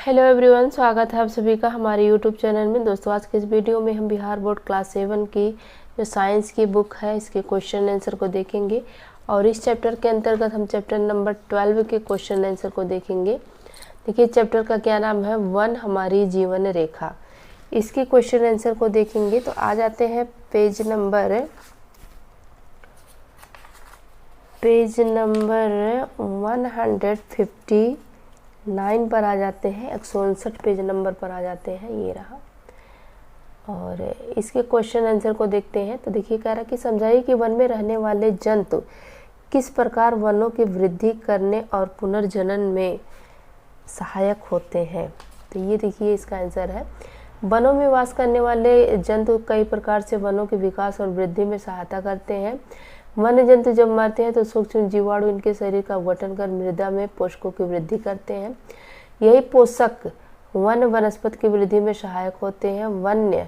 Hello everyone, स्वागत है आप सभी का हमारे यूट्यूब चैनल में। दोस्तों, आज के इस वीडियो में हम बिहार बोर्ड क्लास 7 की जो साइंस की बुक है इसके क्वेश्चन आंसर को देखेंगे और इस चैप्टर के अंतर्गत हम चैप्टर नंबर 12 के क्वेश्चन आंसर को देखेंगे। देखिए, चैप्टर का क्या नाम है, वन हमारी जीवन रेखा। इसके क्वेश्चन आंसर को देखेंगे तो आ जाते हैं पेज नंबर 159 पर आ जाते हैं, 159 पेज नंबर पर आ जाते हैं, ये रहा। और इसके क्वेश्चन आंसर को देखते हैं तो देखिए, कह रहा कि समझाइए कि वन में रहने वाले जंतु किस प्रकार वनों की वृद्धि करने और पुनर्जनन में सहायक होते हैं। तो ये देखिए इसका आंसर है, वनों में वास करने वाले जंतु कई प्रकार से वनों के विकास और वृद्धि में सहायता करते हैं। वन्य जंतु जब मरते हैं तो सूक्ष्म जीवाणु इनके शरीर का गठन कर मृदा में पोषकों की वृद्धि करते हैं। यही पोषक वन वनस्पति की वृद्धि में सहायक होते हैं। वन्य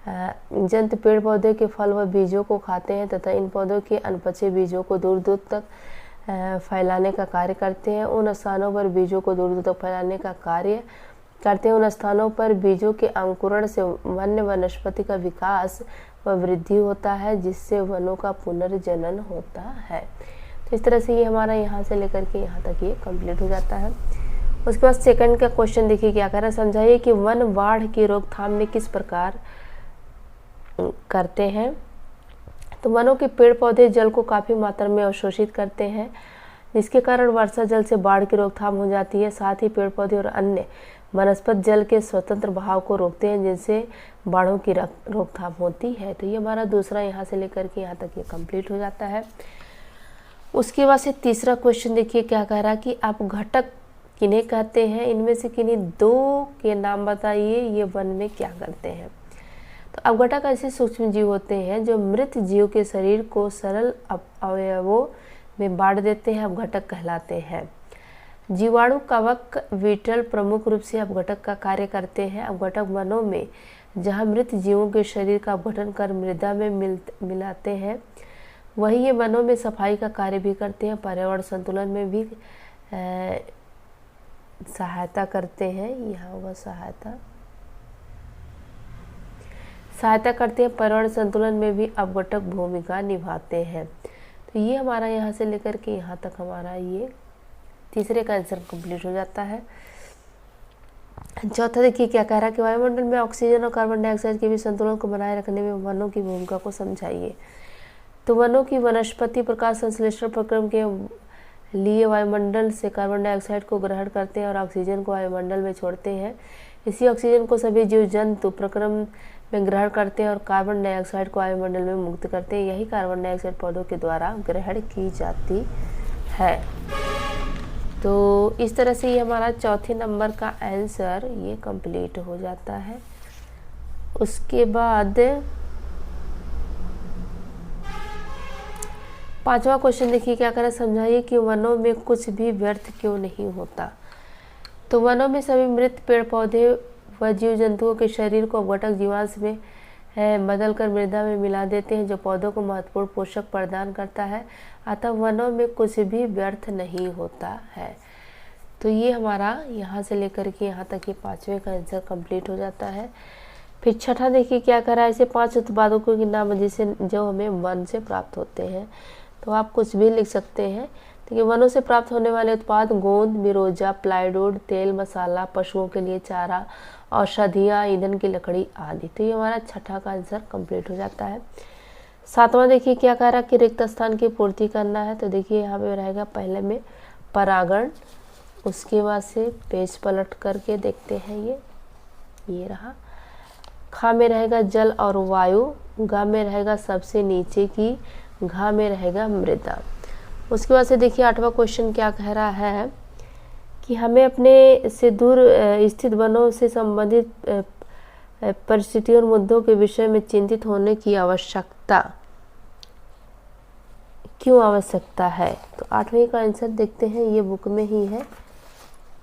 जंतु पेड़ पौधे के फल व बीजों को खाते हैं तथा इन पौधों के अनपचे बीजों को दूर दूर तक फैलाने का कार्य करते हैं। उन स्थानों पर बीजों को दूर दूर तक फैलाने का कार्य करते हैं। उन स्थानों पर बीजों के अंकुरण से वन्य वनस्पति का विकास व वृद्धि होता है, जिससे वनों का पुनर्जनन होता है। तो इस तरह से ये हमारा यहाँ से लेकर के यहाँ तक ये कंप्लीट हो जाता है। उसके बाद सेकंड का क्वेश्चन देखिए क्या कह रहा है, समझाइए कि वन बाढ़ की रोकथाम में किस प्रकार करते हैं। तो वनों के पेड़ पौधे जल को काफ़ी मात्रा में अवशोषित करते हैं, जिसके कारण वर्षा जल से बाढ़ की रोकथाम हो जाती है। साथ ही पेड़ पौधे और अन्य वनस्पत जल के स्वतंत्र बहाव को रोकते हैं, जिनसे बाढ़ों की रोकथाम होती है। तो ये हमारा दूसरा यहाँ से लेकर के यहाँ तक ये कंप्लीट हो जाता है। उसके बाद से तीसरा क्वेश्चन देखिए क्या कह रहा है कि आप घटक किन्हें कहते हैं, इनमें से किन्हीं दो के नाम बताइए, ये वन में क्या करते हैं। तो अपघटक ऐसे सूक्ष्म जीव होते हैं जो मृत जीव के शरीर को सरल अवयवों में बांट देते हैं, अपघटक कहलाते हैं। जीवाणु, कवक, वीटल प्रमुख रूप से अपघटक का कार्य करते हैं। अपघटक वनों में जहां मृत जीवों के शरीर का अपघटन कर मृदा में मिलाते हैं, वही ये वनों में सफाई का कार्य भी करते हैं। पर्यावरण संतुलन में भी सहायता करते हैं। यहाँ होगा सहायता करते हैं। पर्यावरण संतुलन में भी अपघटक भूमिका निभाते हैं। तो ये हमारा यहाँ से लेकर के यहाँ तक हमारा ये तीसरे का आंसर कंप्लीट हो जाता है। चौथा देखिए क्या कह रहा है कि वायुमंडल में ऑक्सीजन और कार्बन डाइऑक्साइड के भी संतुलन को बनाए रखने में वनों की भूमिका को समझाइए। तो वनों की वनस्पति प्रकाश संश्लेषण प्रक्रम के लिए वायुमंडल से कार्बन डाइऑक्साइड को ग्रहण करते हैं और ऑक्सीजन को वायुमंडल में छोड़ते हैं। इसी ऑक्सीजन को सभी जीव जंतु प्रक्रम में ग्रहण करते हैं और कार्बन डाइऑक्साइड को वायुमंडल में मुक्त करते हैं। यही कार्बन डाइऑक्साइड पौधों के द्वारा ग्रहण की जाती है। तो इस तरह से ये हमारा चौथे नंबर का आंसर ये कंप्लीट हो जाता है। उसके बाद पांचवा क्वेश्चन देखिए क्या करें, समझाइए कि वनों में कुछ भी व्यर्थ क्यों नहीं होता। तो वनों में सभी मृत पेड़ पौधे व जीव जंतुओं के शरीर को अपघटक जीवांश में बदलकर मृदा में मिला देते हैं, जो पौधों को महत्वपूर्ण पोषक प्रदान करता है। अतः वनों में कुछ भी व्यर्थ नहीं होता है। तो ये हमारा यहाँ से लेकर के यहाँ तक ये पांचवें का आंसर कंप्लीट हो जाता है। फिर छठा देखिए क्या कर रहा है, ऐसे 5 उत्पादों के नाम जिसे जो हमें वन से प्राप्त होते हैं। तो आप कुछ भी लिख सकते हैं। देखिए, वनों से प्राप्त होने वाले उत्पाद गोंद, बिरोजा, प्लाईवुड, तेल, मसाला, पशुओं के लिए चारा, औषधियाँ, ईंधन की लकड़ी आदि। तो ये हमारा छठा का आंसर कंप्लीट हो जाता है। सातवां देखिए क्या कह रहा है कि रिक्त स्थान की पूर्ति करना है। तो देखिए यहाँ पे रहेगा पहले में परागण, उसके बाद से पेज पलट करके देखते हैं ये रहा। खा में रहेगा जल और वायु, गा में रहेगा सबसे नीचे की, घा में रहेगा मृदा। उसके बाद से देखिए आठवां क्वेश्चन क्या कह रहा है कि हमें अपने से दूर स्थित वनों से संबंधित परिस्थितियों और मुद्दों के विषय में चिंतित होने की आवश्यकता क्यों आवश्यकता है। तो आठवें का आंसर देखते हैं, ये बुक में ही है,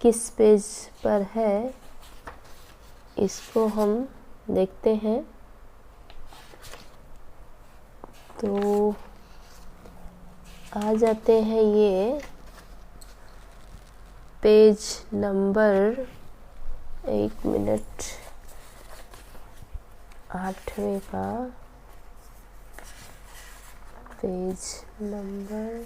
किस पेज पर है इसको हम देखते हैं। तो आ जाते हैं ये पेज नंबर एक मिनट, 8वें का पेज नंबर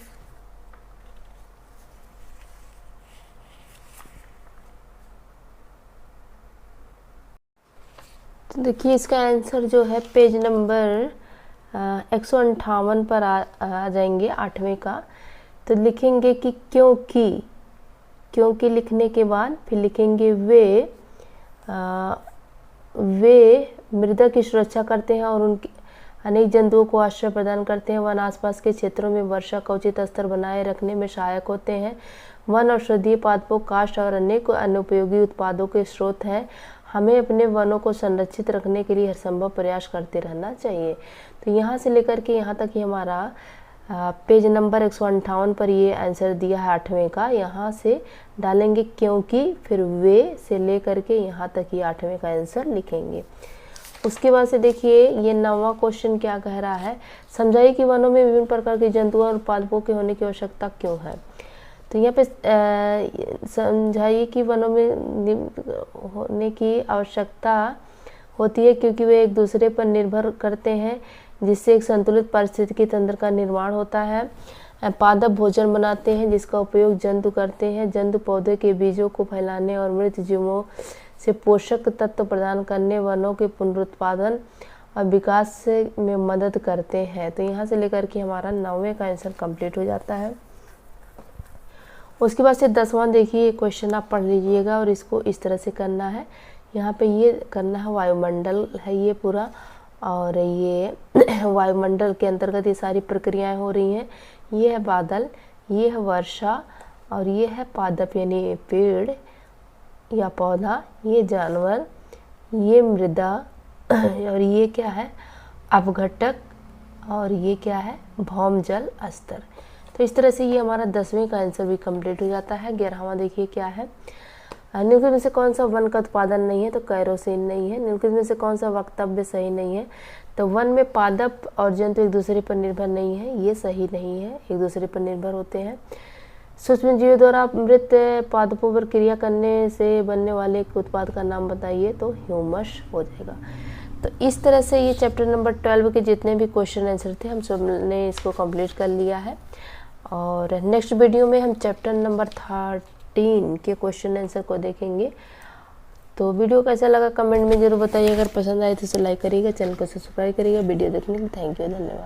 तो देखिए इसका आंसर जो है पेज नंबर 158 पर आ जाएंगे 8वें का। तो लिखेंगे कि क्योंकि लिखने के बाद फिर लिखेंगे वे मृदा की सुरक्षा करते हैं और उनके अनेक जंतुओं को आश्रय प्रदान करते हैं। वन आसपास के क्षेत्रों में वर्षा का उचित स्तर बनाए रखने में सहायक होते हैं। वन औषधीय पादपों, काष्ठ और अनेक अन्य उपयोगी उत्पादों के स्रोत हैं। हमें अपने वनों को संरक्षित रखने के लिए हर संभव प्रयास करते रहना चाहिए। तो यहाँ से लेकर के यहाँ तक ही हमारा पेज नंबर 158 पर ये आंसर दिया है 8वें का। यहाँ से डालेंगे क्योंकि, फिर वे से लेकर के यहाँ तक ये 8वें का आंसर लिखेंगे। उसके बाद से देखिए ये 9वां क्वेश्चन क्या कह रहा है, समझाइए कि वनों में विभिन्न प्रकार के जंतुओं और पादपों के होने की आवश्यकता क्यों है। तो यहाँ पे समझाइए कि वनों में होने की आवश्यकता होती है क्योंकि वे एक दूसरे पर निर्भर करते हैं, जिससे एक संतुलित पारिस्थितिकी तंत्र का निर्माण होता है। पादप भोजन बनाते हैं जिसका उपयोग जंतु करते हैं। जंतु पौधे के बीजों को फैलाने और मृत जीवों से पोषक तत्व प्रदान करने, वनों के पुनरुत्पादन और विकास में मदद करते हैं। तो यहाँ से लेकर के हमारा 9वें का आंसर कंप्लीट हो जाता है। उसके बाद से 10वां देखिए क्वेश्चन आप पढ़ लीजिएगा और इसको इस तरह से करना है। यहाँ पे ये करना है, वायुमंडल है ये पूरा, और ये वायुमंडल के अंतर्गत ये सारी प्रक्रियाएं हो रही हैं। ये है बादल, ये है वर्षा और ये है पादप यानी पेड़ या पौधा, ये जानवर, ये मृदा और ये क्या है अपघटक और ये क्या है भौम जल स्तर। तो इस तरह से ये हमारा 10वें का आंसर भी कंप्लीट हो जाता है। 11वां देखिए क्या है, निम्नलिखित में से कौन सा वन का उत्पादन नहीं है, तो कैरोसिन नहीं है। निम्नलिखित में से कौन सा वक्तव्य सही नहीं है, तो वन में पादप और जंतु एक दूसरे पर निर्भर नहीं है, ये सही नहीं है, एक दूसरे पर निर्भर होते हैं। सूक्ष्म जीवों द्वारा मृत पादपों पर क्रिया करने से बनने वाले एक उत्पाद का नाम बताइए, तो ह्यूमस हो जाएगा। तो इस तरह से ये चैप्टर नंबर 12 के जितने भी क्वेश्चन आंसर थे हम सब ने इसको कंप्लीट कर लिया है। और नेक्स्ट वीडियो में हम चैप्टर नंबर 13 के क्वेश्चन आंसर को देखेंगे। तो वीडियो कैसा लगा कमेंट में जरूर बताइए। अगर पसंद आए तो इसे लाइक करिएगा, चैनल को सब्सक्राइब करिएगा। वीडियो देखने के लिए थैंक यू, धन्यवाद।